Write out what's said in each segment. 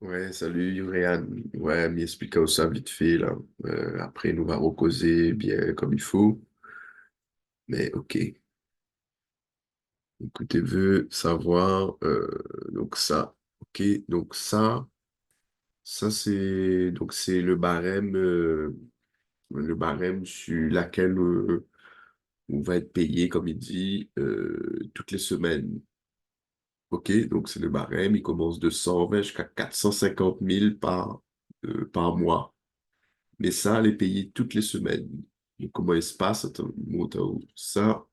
Ouais, salut Ryan. Ouais, m'expliquer ça vite fait là. Après, nous va causer bien comme il faut. Mais ok. Écoutez, veux savoir donc ça. Ok, donc ça c'est le barème sur laquelle on va être payé comme il dit toutes les semaines. Ok, donc c'est le barème. Il commence de 120 jusqu'à 450 000 par mois. Mais ça, les payer toutes les semaines. Et comment il se passe? Attends, monte à haut. Ça,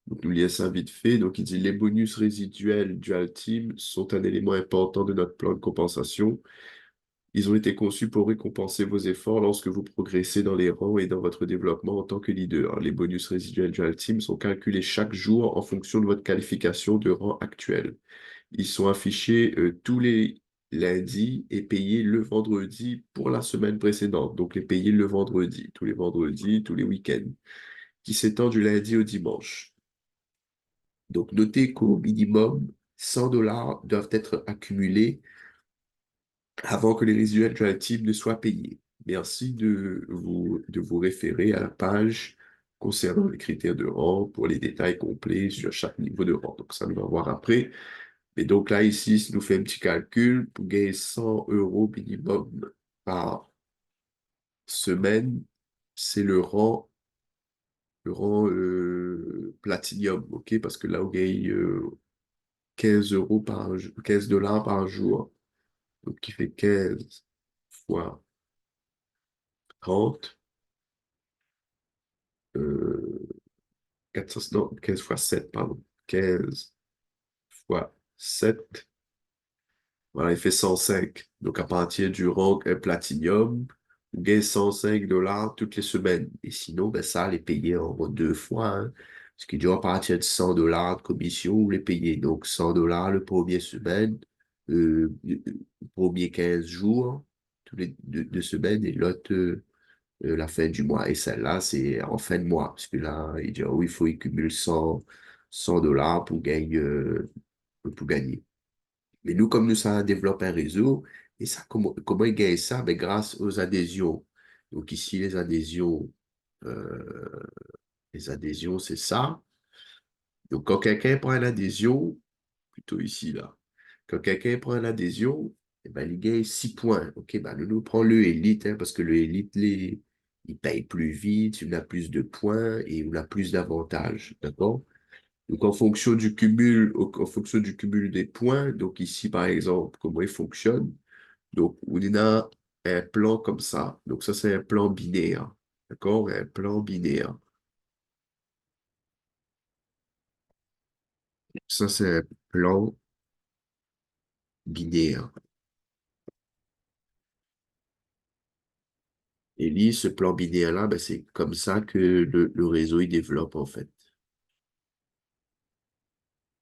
donc nous lions ça vite fait. Donc il dit les bonus résiduels Dual Team sont un élément important de notre plan de compensation. Ils ont été conçus pour récompenser vos efforts lorsque vous progressez dans les rangs et dans votre développement en tant que leader. Les bonus résiduels Dual Team sont calculés chaque jour en fonction de votre qualification de rang actuel. Ils sont affichés tous les lundis et payés le vendredi pour la semaine précédente. Donc, les payés le vendredi, tous les vendredis, tous les week-ends, qui s'étend du lundi au dimanche. Donc, notez qu'au minimum, 100 dollars doivent être accumulés avant que les résiduels de la team ne soient payés. Merci de vous référer à la page concernant les critères de rang pour les détails complets sur chaque niveau de rang. Donc, ça, nous va voir après. Et donc là, ici, si nous fait un petit calcul, pour gagner 100 euros minimum par semaine, c'est le rang Platinum, ok? Parce que là, on gagne 15 euros 15 dollars par jour. Donc, qui fait 15 fois 30, euh, 400, non, 15 fois 7 pardon. 15 fois 7. Voilà, il fait 105. Donc, à partir du rang Platinum, vous gagnez 105 dollars toutes les semaines. Et sinon, ben, ça, les payer en deux fois. Hein. Ce qui doit partir de 100 dollars de commission, vous les payez. Donc, 100 dollars le premier semaine, le premier 15 jours, tous les deux semaines, et l'autre, la fin du mois. Et celle-là, c'est en fin de mois. Parce que là, il dit, oh, il faut y cumuler 100 dollars pour gagner. Mais nous, comme nous, ça développe un réseau, et ça, comment ils gagnent ça? Ben, grâce aux adhésions. Donc ici, euh, les adhésions, c'est ça. Donc quand quelqu'un prend une adhésion, plutôt ici, là, quand quelqu'un prend une adhésion, eh ben, il gagne 6 points. OK, ben, nous prenons le élite, hein, parce que le élite, il paye plus vite, il a plus de points et il a plus d'avantages. D'accord? Donc, en fonction du cumul des points, donc ici, par exemple, comment il fonctionne? Donc, on a un plan comme ça. Donc, ça, c'est un plan binaire. D'accord? Un plan binaire. Ça, c'est un plan binaire. Et lui, ce plan binaire-là, ben, c'est comme ça que le réseau, il développe, en fait.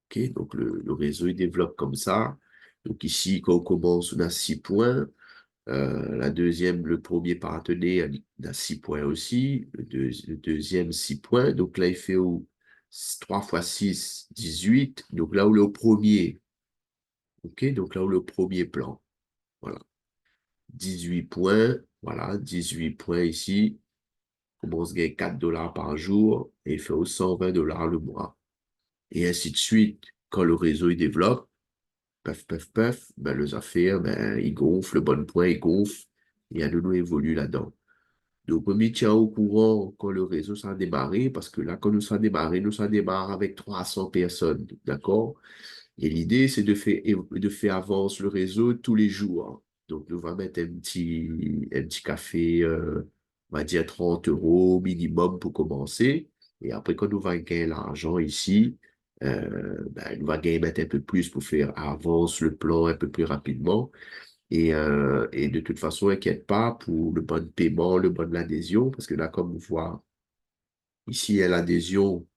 OK? Donc, le réseau, il développe comme ça. Donc, ici, quand on commence, on a 6 points. La deuxième, le premier partenaire, il a 6 points aussi. Le deuxième, 6 points. Donc là, il fait 3 fois 6, 18. Donc là où le premier, OK? Donc là où le premier plan. Voilà. 18 points. Voilà, 18 points ici. On se gagne 4 dollars par jour et il fait au 120 dollars le mois. Et ainsi de suite, quand le réseau il développe, paf, paf, paf, ben, les affaires, ben, ils gonflent, le bon point, il gonfle, et à nouveau évolue là-dedans. Donc, on me tient au courant quand le réseau s'est démarré, parce que là, quand nous ça démarre avec 300 personnes, d'accord? Et l'idée, c'est de faire avancer le réseau tous les jours. Donc, nous va mettre un petit café, on va dire 30 euros minimum pour commencer. Et après, quand nous va gagner l'argent ici, ben, nous va gagner mettre un peu plus pour faire avancer le plan un peu plus rapidement. Et de toute façon, inquiète pas pour le bon paiement, le bon adhésion, parce que là, comme on voit ici, il y a l'adhésion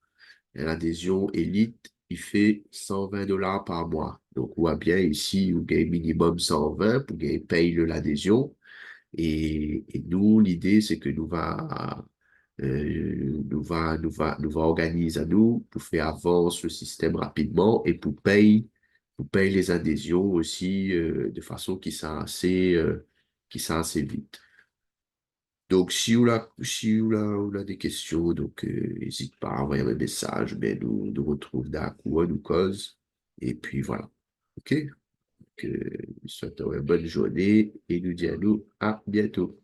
élite, il fait 120 dollars par mois. Donc, on voit bien ici, on gagne minimum 120 pour gagner paye l'adhésion. Et nous, l'idée, c'est que nous va organiser à nous pour faire avancer le système rapidement et pour payer on paye les adhésions aussi de façon qui sont assez vite. Donc, si vous a des questions, donc n'hésite pas à envoyer un message, ben, nous retrouve d'accord, nous cause. Et puis voilà. OK? Donc, je souhaite une bonne journée et nous disons à nous à bientôt.